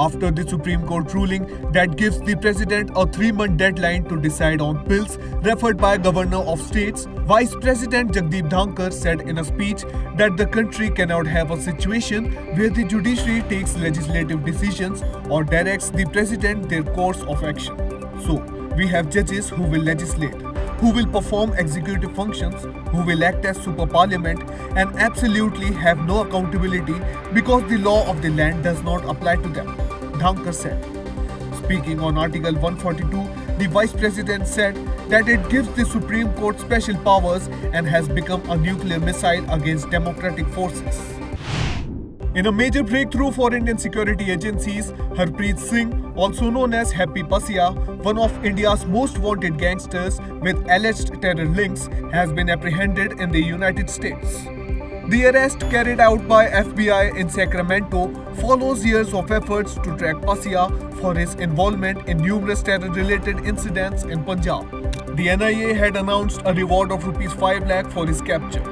after the Supreme Court ruling that gives the president a 3-month deadline to decide on bills referred by Governor of States, Vice President Jagdeep Dhankar said in a speech that the country cannot have a situation where the judiciary takes legislative decisions or directs the president their course of action. So, we have judges who will legislate, who will perform executive functions, who will act as super parliament and absolutely have no accountability because the law of the land does not apply to them, Dhankar said. Speaking on Article 142, the Vice President said that it gives the Supreme Court special powers and has become a nuclear missile against democratic forces. In a major breakthrough for Indian security agencies, Harpreet Singh, also known as Happy Pasia, one of India's most wanted gangsters with alleged terror links, has been apprehended in the United States. The arrest carried out by FBI in Sacramento follows years of efforts to track Pasia for his involvement in numerous terror-related incidents in Punjab. The NIA had announced a reward of Rs 5 lakh for his capture.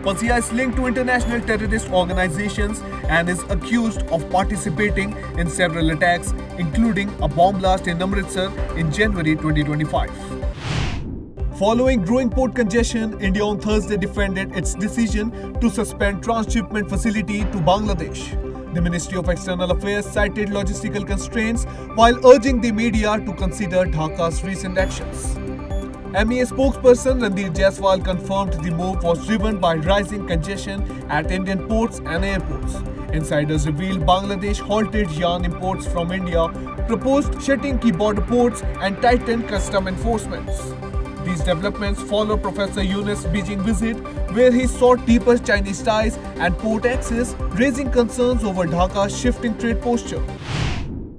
Pasia is linked to international terrorist organizations and is accused of participating in several attacks, including a bomb blast in Amritsar in January 2025. Following growing port congestion, India on Thursday defended its decision to suspend transshipment facility to Bangladesh. The Ministry of External Affairs cited logistical constraints while urging the media to consider Dhaka's recent actions. MEA spokesperson Randeer Jaiswal confirmed the move was driven by rising congestion at Indian ports and airports. Insiders revealed Bangladesh halted yarn imports from India, proposed shutting key border ports and tightened custom enforcements. These developments follow Professor Yunus' Beijing visit, where he sought deeper Chinese ties and port access, raising concerns over Dhaka's shifting trade posture.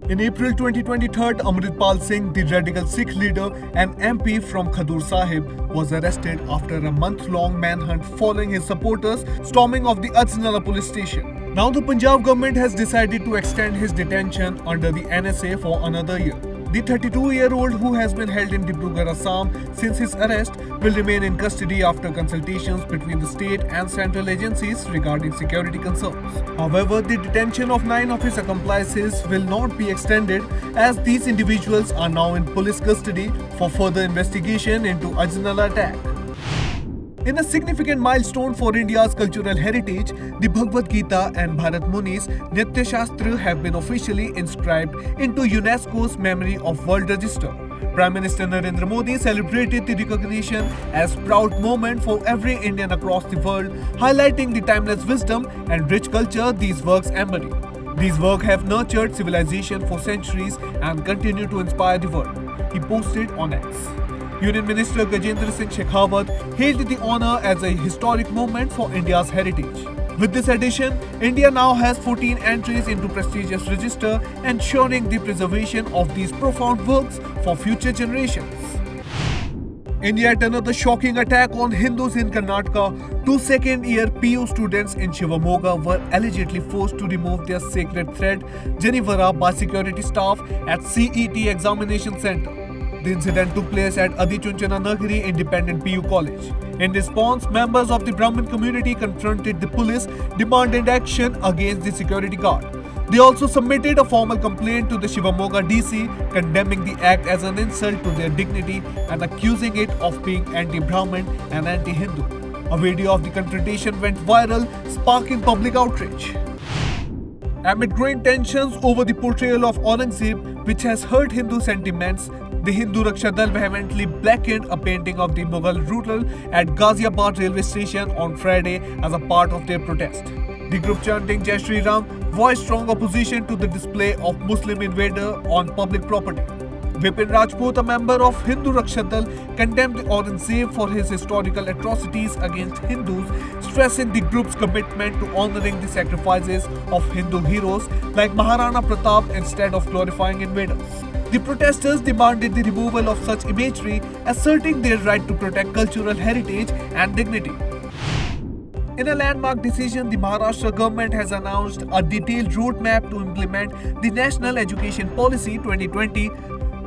In April 2023, Amritpal Singh, the radical Sikh leader and MP from Khadur Sahib, was arrested after a month-long manhunt following his supporters storming of the Ajnala police station. Now the Punjab government has decided to extend his detention under the NSA for another year. The 32-year-old, who has been held in Dibrugarh, Assam since his arrest, will remain in custody after consultations between the state and central agencies regarding security concerns. However, the detention of 9 of his accomplices will not be extended, as these individuals are now in police custody for further investigation into Ajnala attack. In a significant milestone for India's cultural heritage, the Bhagavad Gita and Bharat Muni's Nitya Shastra have been officially inscribed into UNESCO's Memory of World Register. Prime Minister Narendra Modi celebrated the recognition as a proud moment for every Indian across the world, highlighting the timeless wisdom and rich culture these works embody. These works have nurtured civilization for centuries and continue to inspire the world, he posted on X. Union Minister Gajendra Singh Shekhawat hailed the honour as a historic moment for India's heritage. With this addition, India now has 14 entries into prestigious register, ensuring the preservation of these profound works for future generations. In yet another shocking attack on Hindus in Karnataka, 2 second-year PU students in Shivamogga were allegedly forced to remove their sacred thread, Janivara, by security staff at CET Examination Centre. The incident took place at Adichunchana Nagari Independent PU College. In response, members of the Brahmin community confronted the police, demanding action against the security guard. They also submitted a formal complaint to the Shivamogga DC, condemning the act as an insult to their dignity and accusing it of being anti-Brahmin and anti-Hindu. A video of the confrontation went viral, sparking public outrage. Amid growing tensions over the portrayal of Aurangzeb, which has hurt Hindu sentiments, the Hindu Raksha Dal vehemently blackened a painting of the Mughal ruler at Ghaziabad railway station on Friday as a part of their protest. The group chanting Jai Shri Ram voiced strong opposition to the display of Muslim invader on public property. Vipin Rajput, a member of Hindu Raksha Dal, condemned Aurangzeb for his historical atrocities against Hindus, stressing the group's commitment to honoring the sacrifices of Hindu heroes like Maharana Pratap instead of glorifying invaders. The protesters demanded the removal of such imagery, asserting their right to protect cultural heritage and dignity. In a landmark decision, the Maharashtra government has announced a detailed roadmap to implement the National Education Policy 2020,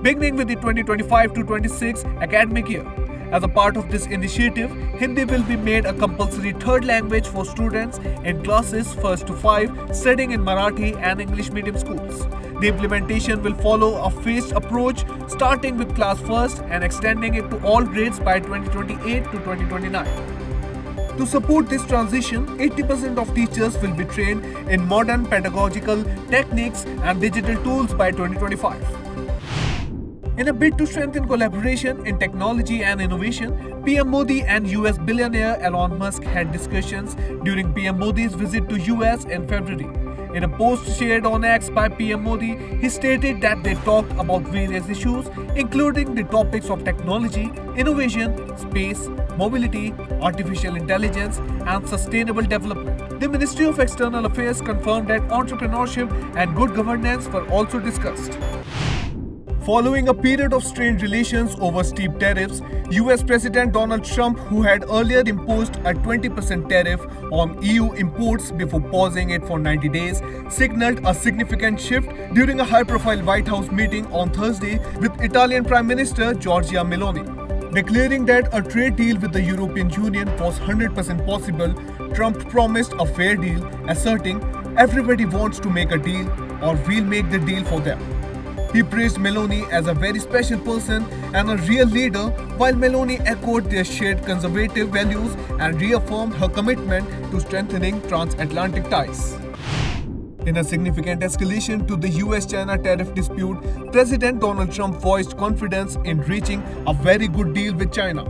beginning with the 2025-26 academic year. As a part of this initiative, Hindi will be made a compulsory third language for students in classes 1st to 5 studying in Marathi and English medium schools. The implementation will follow a phased approach, starting with class first and extending it to all grades by 2028 to 2029. To support this transition, 80% of teachers will be trained in modern pedagogical techniques and digital tools by 2025. In a bid to strengthen collaboration in technology and innovation, PM Modi and US billionaire Elon Musk had discussions during PM Modi's visit to US in February. In a post shared on X by PM Modi, he stated that they talked about various issues, including the topics of technology, innovation, space, mobility, artificial intelligence, and sustainable development. The Ministry of External Affairs confirmed that entrepreneurship and good governance were also discussed. Following a period of strained relations over steep tariffs, US President Donald Trump, who had earlier imposed a 20% tariff on EU imports before pausing it for 90 days, signaled a significant shift during a high-profile White House meeting on Thursday with Italian Prime Minister Giorgia Meloni. Declaring that a trade deal with the European Union was 100% possible, Trump promised a fair deal, asserting, "Everybody wants to make a deal, or we'll make the deal for them." He praised Meloni as a very special person and a real leader, while Meloni echoed their shared conservative values and reaffirmed her commitment to strengthening transatlantic ties. In a significant escalation to the US-China tariff dispute, President Donald Trump voiced confidence in reaching a very good deal with China.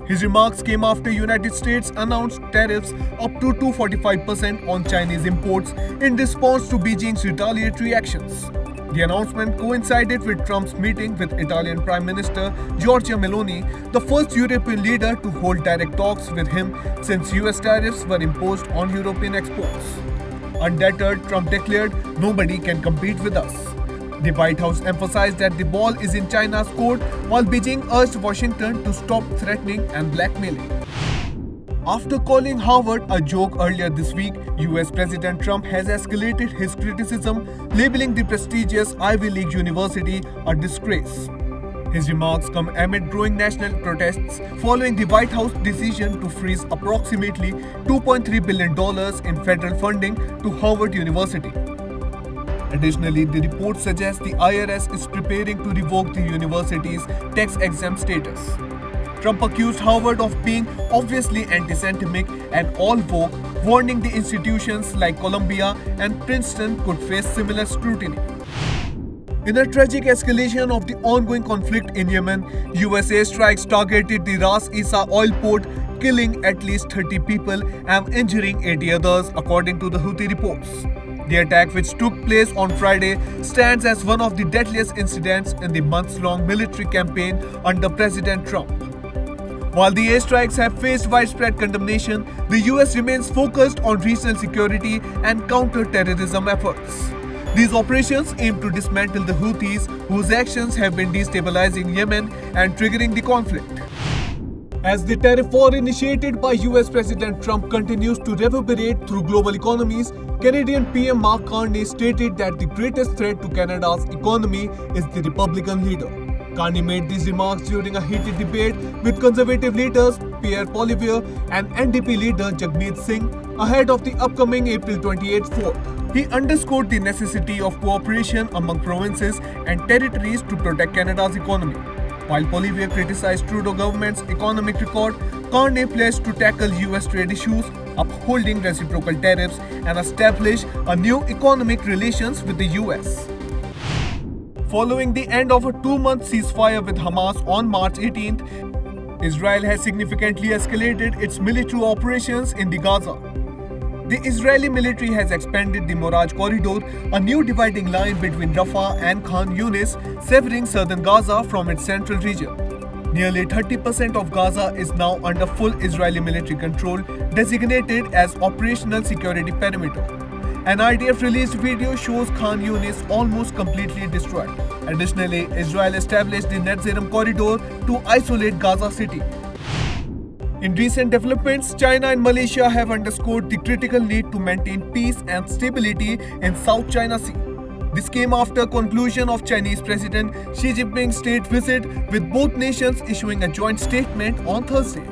His remarks came after United States announced tariffs up to 245% on Chinese imports in response to Beijing's retaliatory actions. The announcement coincided with Trump's meeting with Italian Prime Minister Giorgia Meloni, the first European leader to hold direct talks with him since US tariffs were imposed on European exports. Undeterred, Trump declared, "Nobody can compete with us." The White House emphasized that the ball is in China's court, while Beijing urged Washington to stop threatening and blackmailing. After calling Harvard a joke earlier this week, US President Trump has escalated his criticism, labeling the prestigious Ivy League university a disgrace. His remarks come amid growing national protests following the White House decision to freeze approximately $2.3 billion in federal funding to Harvard University. Additionally, the report suggests the IRS is preparing to revoke the university's tax-exempt status. Trump accused Harvard of being obviously anti-Semitic and all woke, warning the institutions like Columbia and Princeton could face similar scrutiny. In a tragic escalation of the ongoing conflict in Yemen, US airstrikes targeted the Ras Isa oil port, killing at least 30 people and injuring 80 others, according to the Houthi reports. The attack, which took place on Friday, stands as one of the deadliest incidents in the months-long military campaign under President Trump. While the airstrikes have faced widespread condemnation, the US remains focused on regional security and counter-terrorism efforts. These operations aim to dismantle the Houthis, whose actions have been destabilizing Yemen and triggering the conflict. As the tariff war initiated by US President Trump continues to reverberate through global economies, Canadian PM Mark Carney stated that the greatest threat to Canada's economy is the Republican leader. Carney made these remarks during a heated debate with Conservative leaders Pierre Poilievre and NDP leader Jagmeet Singh ahead of the upcoming April 28 4th. He underscored the necessity of cooperation among provinces and territories to protect Canada's economy. While Poilievre criticized Trudeau government's economic record, Carney pledged to tackle US trade issues, upholding reciprocal tariffs, and establish a new economic relations with the US. Following the end of a 2-month ceasefire with Hamas on March 18th, Israel has significantly escalated its military operations in the Gaza. The Israeli military has expanded the Moraj Corridor, a new dividing line between Rafah and Khan Yunis, severing southern Gaza from its central region. Nearly 30% of Gaza is now under full Israeli military control, designated as Operational Security Perimeter. An IDF-released video shows Khan Yunis almost completely destroyed. Additionally, Israel established the Netzarim corridor to isolate Gaza City. In recent developments, China and Malaysia have underscored the critical need to maintain peace and stability in South China Sea. This came after conclusion of Chinese President Xi Jinping's state visit, with both nations issuing a joint statement on Thursday.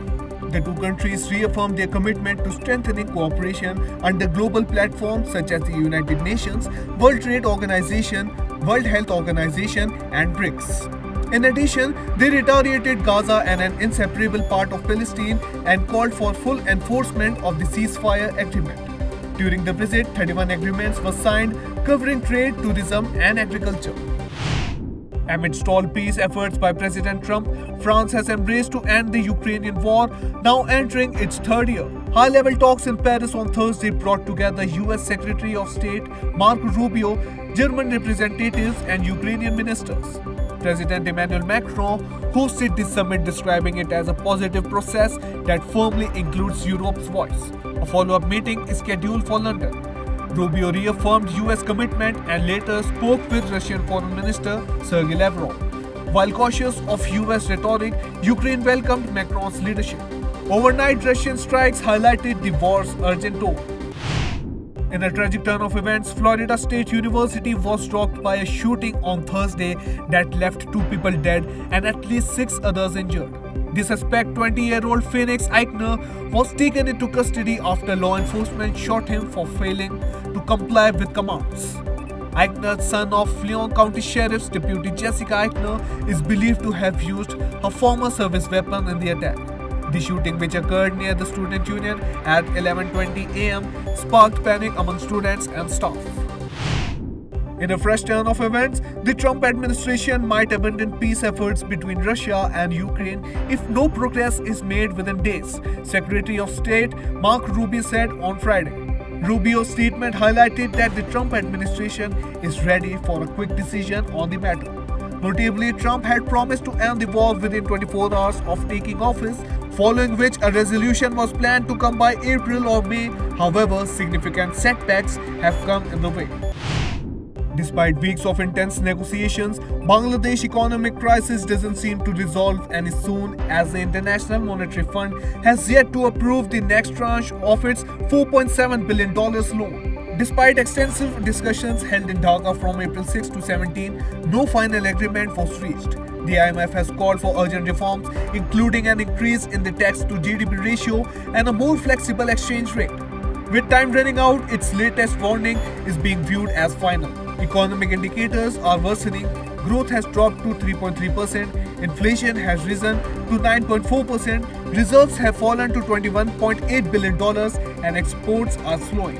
The two countries reaffirmed their commitment to strengthening cooperation under global platforms such as the United Nations, World Trade Organization, World Health Organization, and BRICS. In addition, they reiterated Gaza as an inseparable part of Palestine and called for full enforcement of the ceasefire agreement. During the visit, 31 agreements were signed covering trade, tourism, and agriculture. Amid stalled peace efforts by President Trump, France has embraced to end the Ukrainian war, now entering its third year. High-level talks in Paris on Thursday brought together U.S. Secretary of State Marco Rubio, German representatives, and Ukrainian ministers. President Emmanuel Macron hosted the summit, describing it as a positive process that firmly includes Europe's voice. A follow-up meeting is scheduled for London. Rubio reaffirmed U.S. commitment and later spoke with Russian Foreign Minister Sergei Lavrov. While cautious of U.S. rhetoric, Ukraine welcomed Macron's leadership. Overnight Russian strikes highlighted the war's urgent tone. In a tragic turn of events, Florida State University was rocked by a shooting on Thursday that left 2 people dead and at least 6 others injured. The suspect, 20-year-old Phoenix Eichner, was taken into custody after law enforcement shot him for failing to comply with commands. Eichner, son of Leon County Sheriff's Deputy Jessica Eichner, is believed to have used her former service weapon in the attack. The shooting, which occurred near the student union at 11:20 a.m., sparked panic among students and staff. In a fresh turn of events, the Trump administration might abandon peace efforts between Russia and Ukraine if no progress is made within days, Secretary of State Marco Rubio said on Friday. Rubio's statement highlighted that the Trump administration is ready for a quick decision on the matter. Notably, Trump had promised to end the war within 24 hours of taking office, following which a resolution was planned to come by April or May. However, significant setbacks have come in the way. Despite weeks of intense negotiations, Bangladesh's economic crisis doesn't seem to resolve any soon, as the International Monetary Fund has yet to approve the next tranche of its $4.7 billion loan. Despite extensive discussions held in Dhaka from April 6 to 17, no final agreement was reached. The IMF has called for urgent reforms, including an increase in the tax to GDP ratio and a more flexible exchange rate. With time running out, its latest warning is being viewed as final. Economic indicators are worsening. Growth has dropped to 3.3%, inflation has risen to 9.4%, reserves have fallen to $21.8 billion, and exports are slowing.